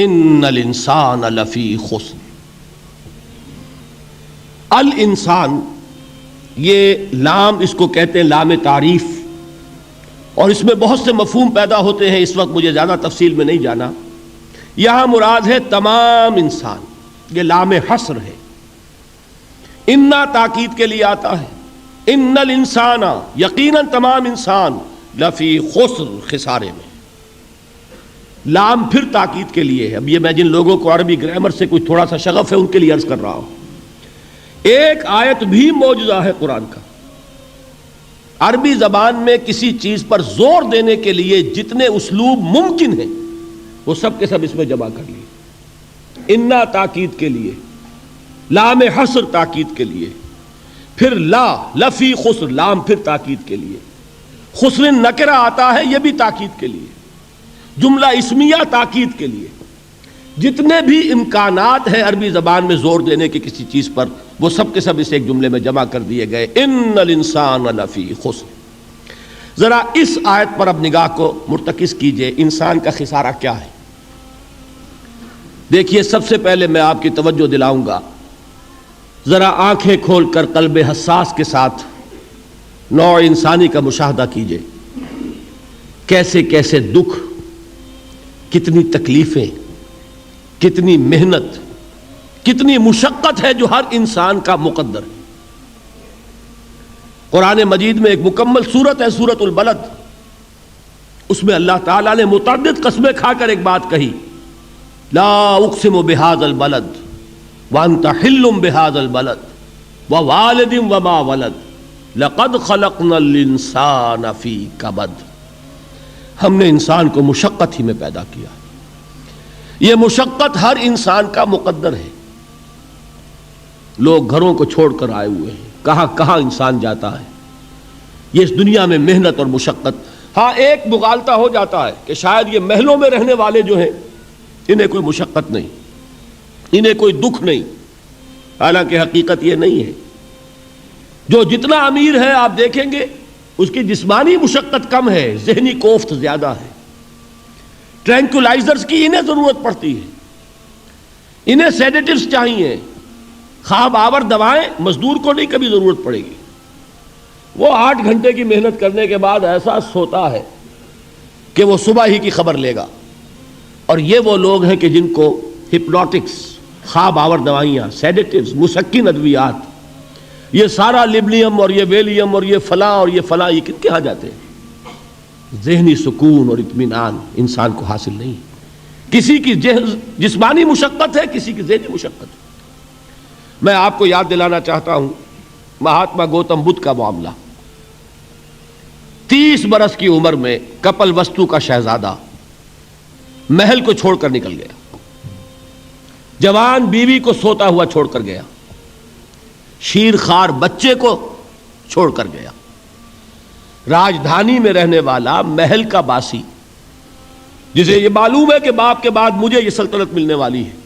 ان الانسان لفی خسر. الانسان یہ لام اس کو کہتے ہیں لام تعریف، اور اس میں بہت سے مفہوم پیدا ہوتے ہیں، اس وقت مجھے زیادہ تفصیل میں نہیں جانا. یہاں مراد ہے تمام انسان، یہ لام حصر ہے. انا تاکید کے لیے آتا ہے، ان الانسان یقیناً تمام انسان لفی خسر خسارے میں. لام پھر تاکید کے لیے ہے. اب یہ میں جن لوگوں کو عربی گرامر سے کوئی تھوڑا سا شغف ہے ان کے لیے عرض کر رہا ہوں. ایک آیت بھی معجزہ ہے قرآن کا. عربی زبان میں کسی چیز پر زور دینے کے لیے جتنے اسلوب ممکن ہیں وہ سب کے سب اس میں جمع کر لیے. انا تاکید کے لیے، لام حصر تاکید کے لیے، پھر لا لفی خسر لام پھر تاکید کے لیے، خسر نکرہ آتا ہے یہ بھی تاکید کے لیے، جملہ اسمیہ تاکید کے لیے. جتنے بھی امکانات ہیں عربی زبان میں زور دینے کے کسی چیز پر وہ سب کے سب اس ایک جملے میں جمع کر دیے گئے. ان الانسان لفی خسر. ذرا اس آیت پر اب نگاہ کو مرتکز کیجئے. انسان کا خسارہ کیا ہے؟ دیکھیے، سب سے پہلے میں آپ کی توجہ دلاؤں گا، ذرا آنکھیں کھول کر قلب حساس کے ساتھ نوع انسانی کا مشاہدہ کیجئے. کیسے کیسے دکھ، کتنی تکلیفیں، کتنی محنت، کتنی مشقت ہے جو ہر انسان کا مقدر ہے. قرآن مجید میں ایک مکمل سورت ہے، سورت البلد. اس میں اللہ تعالیٰ نے متعدد قسمیں کھا کر ایک بات کہی، لا اقسم بہذا البلد وانت حل بہذا البلد ووالد وما ولد لقد خلقنا الانسان فی کبد. ہم نے انسان کو مشقت ہی میں پیدا کیا. یہ مشقت ہر انسان کا مقدر ہے. لوگ گھروں کو چھوڑ کر آئے ہوئے ہیں، کہاں کہاں انسان جاتا ہے. یہ اس دنیا میں محنت اور مشقت. ہاں ایک مغالطہ ہو جاتا ہے کہ شاید یہ محلوں میں رہنے والے جو ہیں انہیں کوئی مشقت نہیں، انہیں کوئی دکھ نہیں. حالانکہ حقیقت یہ نہیں ہے. جو جتنا امیر ہے آپ دیکھیں گے اس کی جسمانی مشقت کم ہے، ذہنی کوفت زیادہ ہے. ٹرینکولائزرز کی انہیں ضرورت پڑتی ہے، انہیں سیڈیٹیوز چاہیے. خواب آور دوائیں مزدور کو نہیں کبھی ضرورت پڑے گی. وہ 8 گھنٹے کی محنت کرنے کے بعد احساس ہوتا ہے کہ وہ صبح ہی کی خبر لے گا. اور یہ وہ لوگ ہیں کہ جن کو ہپنوٹکس، خواب آور دوائیاں، سیڈیٹیوز، مسکن ادویات، یہ سارا لیبلیم اور یہ ویلیم اور یہ فلاں اور یہ فلاں، یہ کن کے ہاں جاتے ہیں؟ ذہنی سکون اور اطمینان انسان کو حاصل نہیں. کسی کی جسمانی مشقت ہے، کسی کی ذہنی مشقت ہے. میں آپ کو یاد دلانا چاہتا ہوں مہاتما گوتم بدھ کا معاملہ. 30 برس کی عمر میں کپل وستو کا شہزادہ محل کو چھوڑ کر نکل گیا. جوان بیوی کو سوتا ہوا چھوڑ کر گیا. شیر خوار بچے کو چھوڑ کر گیا. راجدھانی میں رہنے والا محل کا باسی، جسے یہ معلوم ہے کہ باپ کے بعد مجھے یہ سلطنت ملنے والی ہے،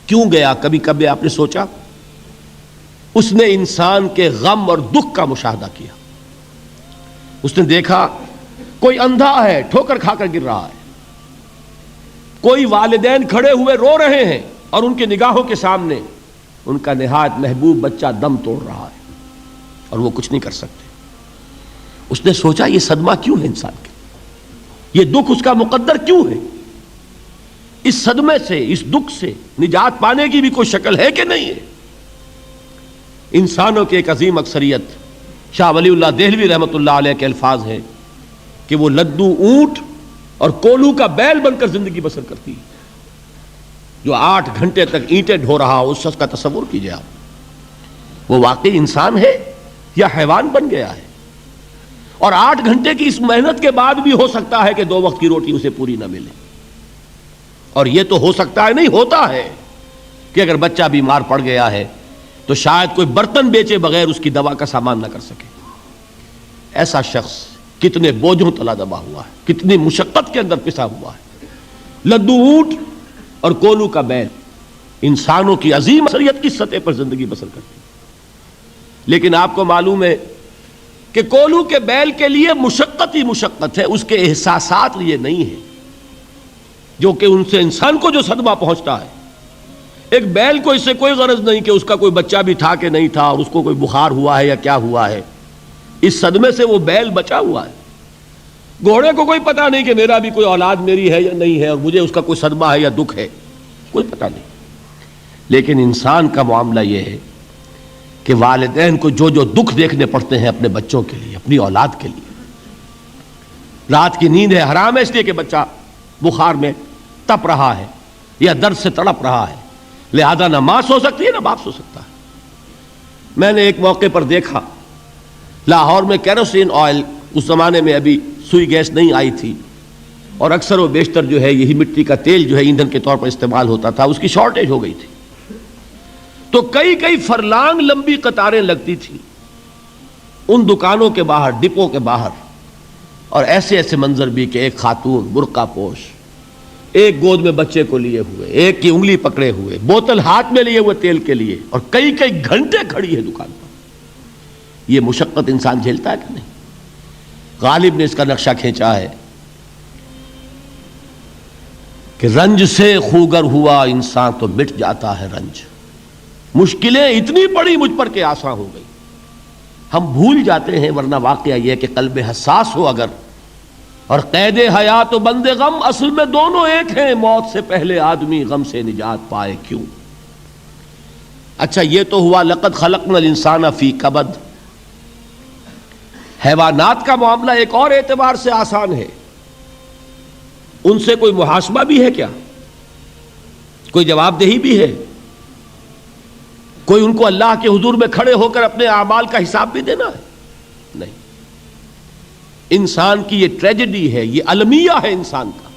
کیوں گیا؟ کبھی کبھی آپ نے سوچا؟ اس نے انسان کے غم اور دکھ کا مشاہدہ کیا. اس نے دیکھا کوئی اندھا ہے، ٹھوکر کھا کر گر رہا ہے. کوئی والدین کھڑے ہوئے رو رہے ہیں اور ان کی نگاہوں کے سامنے ان کا نہایت محبوب بچہ دم توڑ رہا ہے اور وہ کچھ نہیں کر سکتے. اس نے سوچا یہ صدمہ کیوں ہے انسان کے، یہ دکھ اس کا مقدر کیوں ہے؟ اس صدمے سے، اس دکھ سے نجات پانے کی بھی کوئی شکل ہے کہ نہیں ہے؟ انسانوں کی ایک عظیم اکثریت، شاہ ولی اللہ دہلوی رحمۃ اللہ علیہ کے الفاظ ہیں کہ وہ لدو اونٹ اور کولو کا بیل بن کر زندگی بسر کرتی ہے. جو 8 گھنٹے تک اینٹیں ڈھو رہا ہو، اس شخص کا تصور کیجئے آپ، وہ واقعی انسان ہے یا حیوان بن گیا ہے؟ اور 8 گھنٹے کی اس محنت کے بعد بھی ہو سکتا ہے کہ 2 وقت کی روٹی اسے پوری نہ ملے. اور یہ تو ہو سکتا ہے، نہیں ہوتا ہے کہ اگر بچہ بیمار پڑ گیا ہے تو شاید کوئی برتن بیچے بغیر اس کی دوا کا سامان نہ کر سکے. ایسا شخص کتنے بوجھوں تلا دبا ہوا ہے، کتنی مشقت کے اندر پسا ہوا ہے. لدو اونٹ اور کولو کا بیل انسانوں کی عظیم اکثریت کی سطح پر زندگی بسر کرتی ہے. لیکن آپ کو معلوم ہے کہ کولو کے بیل کے لیے مشقت ہی مشقت ہے، اس کے احساسات یہ نہیں ہیں. جو کہ ان سے انسان کو جو صدمہ پہنچتا ہے. ایک بیل کو اس سے کوئی غرض نہیں کہ اس کا کوئی بچہ بھی تھا کہ نہیں تھا اور اس کو کوئی بخار ہوا ہے یا کیا ہوا ہے، اس صدمے سے وہ بیل بچا ہوا ہے. گھوڑے کو کوئی پتہ نہیں کہ میرا بھی کوئی اولاد میری ہے یا نہیں ہے اور مجھے اس کا کوئی صدمہ ہے یا دکھ ہے، کوئی پتہ نہیں. لیکن انسان کا معاملہ یہ ہے کہ والدین کو جو جو دکھ دیکھنے پڑتے ہیں اپنے بچوں کے لیے، اپنی اولاد کے لیے. رات کی نیند ہے حرام ہے اس لیے کہ بچہ بخار میں تپ رہا ہے یا درد سے تڑپ رہا ہے، لہذا نہ ماں سو سکتی ہے نہ باپ سو سکتا ہے. میں نے ایک موقع پر دیکھا لاہور میں کیروسین آئل، اس زمانے میں ابھی سوئی گیس نہیں آئی تھی اور اکثر و بیشتر جو ہے یہی مٹی کا تیل جو ہے ایندھن کے طور پر استعمال ہوتا تھا، اس کی شارٹیج ہو گئی تھی. تو کئی فرلانگ لمبی قطاریں لگتی تھیں ان دکانوں کے باہر، ڈپو کے باہر، اور ایسے منظر بھی کہ ایک خاتون برقع پوش، ایک گود میں بچے کو لیے ہوئے، ایک کی انگلی پکڑے ہوئے، بوتل ہاتھ میں لیے ہوئے تیل کے لیے، اور کئی گھنٹے کھڑی ہے دکان پر. یہ مشقت انسان جھیلتا ہے کہ نہیں؟ غالب نے اس کا نقشہ کھینچا ہے کہ رنج سے خوگر ہوا انسان تو مٹ جاتا ہے رنج. مشکلیں اتنی بڑی مجھ پر کہ آسان ہو گئی. ہم بھول جاتے ہیں، ورنہ واقعہ یہ کہ قلب حساس ہو اگر، اور قید حیات و بند غم اصل میں دونوں ایک ہیں. موت سے پہلے آدمی غم سے نجات پائے کیوں؟ اچھا یہ تو ہوا لقد خلقنا الانسان فی کبد. حیوانات کا معاملہ ایک اور اعتبار سے آسان ہے. ان سے کوئی محاسبہ بھی ہے کیا؟ کوئی جواب دہی بھی ہے؟ کوئی ان کو اللہ کے حضور میں کھڑے ہو کر اپنے اعمال کا حساب بھی دینا ہے؟ نہیں. انسان کی یہ ٹریجڈی ہے، یہ المیہ ہے انسان کا.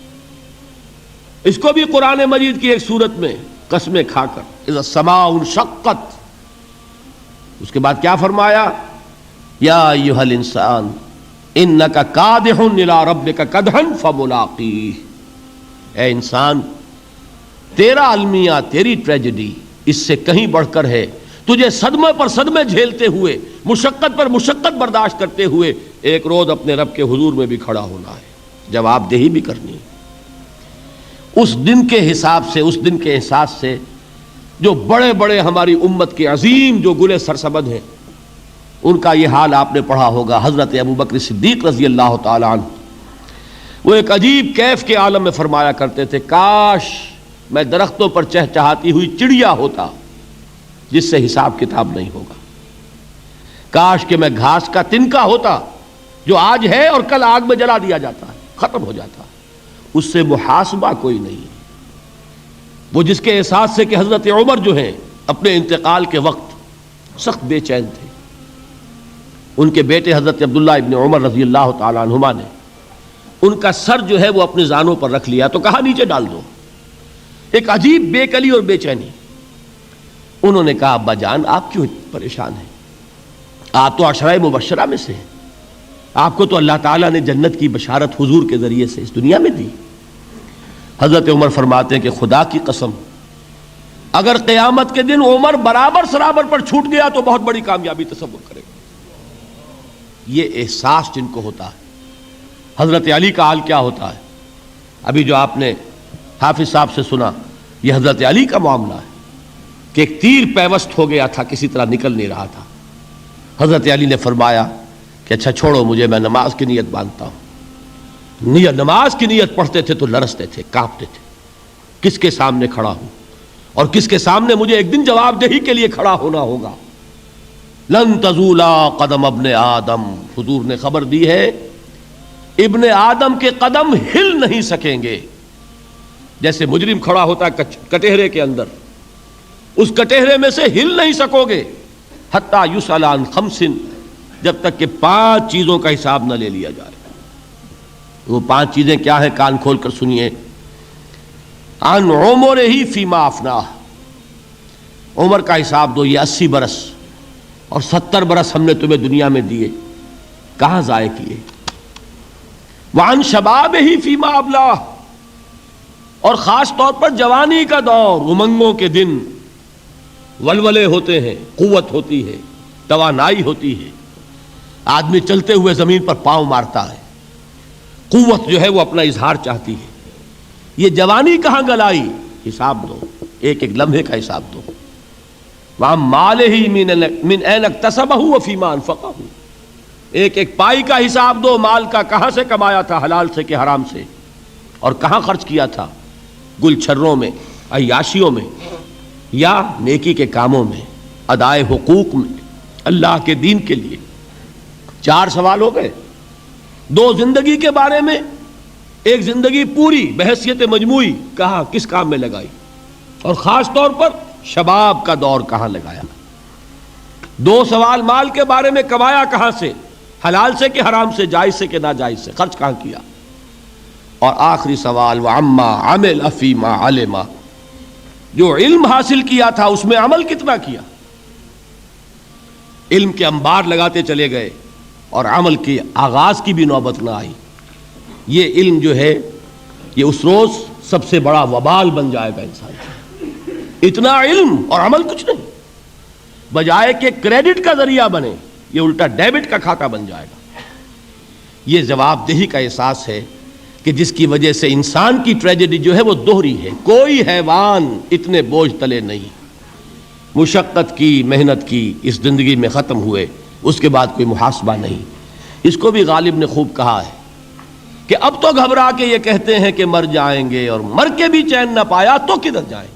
اس کو بھی قرآن مجید کی ایک سورت میں قسمیں کھا کر اذا السماء انشقت، اس کے بعد کیا فرمایا؟ یا ایھا الانسان انک کادح الی ربک کدحا فملاقیہ. اے انسان، تیرا المیہ، تیری ٹریجڈی اس سے کہیں بڑھ کر ہے. تجھے صدمے پر صدمے جھیلتے ہوئے، مشقت پر مشقت برداشت کرتے ہوئے ایک روز اپنے رب کے حضور میں بھی کھڑا ہونا ہے، جواب دہی بھی کرنی ہے. اس دن کے حساب سے، اس دن کے احساس سے جو بڑے بڑے ہماری امت کے عظیم جو گلے سرسبد ہیں، ان کا یہ حال آپ نے پڑھا ہوگا. حضرت ابوبکر صدیق رضی اللہ تعالی عنہ وہ ایک عجیب کیف کے عالم میں فرمایا کرتے تھے، کاش میں درختوں پر چہچہاتی ہوئی چڑیا ہوتا جس سے حساب کتاب نہیں ہوگا. کاش کہ میں گھاس کا تنکا ہوتا جو آج ہے اور کل آگ میں جلا دیا جاتا ہے، ختم ہو جاتا، اس سے محاسبہ کوئی نہیں. وہ جس کے احساس سے کہ حضرت عمر جو ہیں اپنے انتقال کے وقت سخت بے چین تھے. ان کے بیٹے حضرت عبداللہ ابن عمر رضی اللہ تعالی عنہما نے ان کا سر جو ہے وہ اپنے زانوں پر رکھ لیا تو کہا نیچے ڈال دو. ایک عجیب بے کلی اور بے چینی. انہوں نے کہا ابا جان آپ کیوں پریشان ہیں؟ آپ تو عشرہ مبشرہ میں سے ہیں، آپ کو تو اللہ تعالیٰ نے جنت کی بشارت حضور کے ذریعے سے اس دنیا میں دی. حضرت عمر فرماتے ہیں کہ خدا کی قسم اگر قیامت کے دن عمر برابر سرابر پر چھوٹ گیا تو بہت بڑی کامیابی تصور کرے گا. یہ احساس جن کو ہوتا ہے. حضرت علی کا حال کیا ہوتا ہے؟ ابھی جو آپ نے حافظ صاحب سے سنا، یہ حضرت علی کا معاملہ ہے کہ ایک تیر پیوست ہو گیا تھا، کسی طرح نکل نہیں رہا تھا. حضرت علی نے فرمایا کہ اچھا چھوڑو مجھے، میں نماز کی نیت باندھتا ہوں. نماز کی نیت پڑھتے تھے تو لرزتے تھے، کانپتے تھے. کس کے سامنے کھڑا ہوں اور کس کے سامنے مجھے ایک دن جواب دہی کے لیے کھڑا ہونا ہوگا. لن تزولا قدم ابن آدم، حضور نے خبر دی ہے ابن آدم کے قدم ہل نہیں سکیں گے. جیسے مجرم کھڑا ہوتا ہے کٹہرے کے اندر، اس کٹہرے میں سے ہل نہیں سکو گے حتی یسأل عن خمس، جب تک کہ 5 چیزوں کا حساب نہ لے لیا جائے. وہ 5 چیزیں کیا ہیں؟ کان کھول کر سنیے. عن عمرہ فیما افناہ، عمر کا حساب دو. یہ 80 برس اور 70 برس ہم نے تمہیں دنیا میں دیے، کہاں ضائع کیے؟ وعن شبابہ فیما ابلاہ، اور خاص طور پر جوانی کا دور، امنگوں کے دن، ولولے ہوتے ہیں، قوت ہوتی ہے، توانائی ہوتی ہے، آدمی چلتے ہوئے زمین پر پاؤں مارتا ہے، قوت جو ہے وہ اپنا اظہار چاہتی ہے. یہ جوانی کہاں گلائی، حساب دو، ایک ایک لمحے کا حساب دو. وَعَن مَالِهِ مِنْ أَيْنَ اكْتَسَبَهُ وَفِيمَا أَنْفَقَهُ، ایک ایک پائی کا حساب دو، مال کا کہاں سے کمایا تھا، حلال سے کہ حرام سے، اور کہاں خرچ کیا تھا، گل چھروں میں، عیاشیوں میں، یا نیکی کے کاموں میں، ادائے حقوق میں، اللہ کے دین کے لیے. 4 سوال ہو گئے. 2 زندگی کے بارے میں، ایک زندگی پوری بحیثیت مجموعی کہاں کس کام میں لگائی، اور خاص طور پر شباب کا دور کہاں لگایا. 2 سوال مال کے بارے میں، کمایا کہاں سے، حلال سے کہ حرام سے، جائز سے کہ ناجائز سے، خرچ کہاں کیا. اور آخری سوال وَعَمَّا عَمِلَ فِيمَا عَلِمَ، جو علم حاصل کیا تھا اس میں عمل کتنا کیا. علم کے انبار لگاتے چلے گئے اور عمل کے آغاز کی بھی نوبت نہ آئی. یہ علم جو ہے یہ اس روز سب سے بڑا وبال بن جائے گا انسان. اتنا علم اور عمل کچھ نہیں، بجائے کہ کریڈٹ کا ذریعہ بنے یہ الٹا ڈیبٹ کا کھاتا بن جائے گا. یہ جواب دہی کا احساس ہے کہ جس کی وجہ سے انسان کی ٹریجڈی جو ہے وہ دوہری ہے. کوئی حیوان اتنے بوجھ تلے نہیں، مشقت کی، محنت کی، اس زندگی میں ختم ہوئے، اس کے بعد کوئی محاسبہ نہیں. اس کو بھی غالب نے خوب کہا ہے کہ اب تو گھبرا کے یہ کہتے ہیں کہ مر جائیں گے، اور مر کے بھی چین نہ پایا تو کدھر جائیں.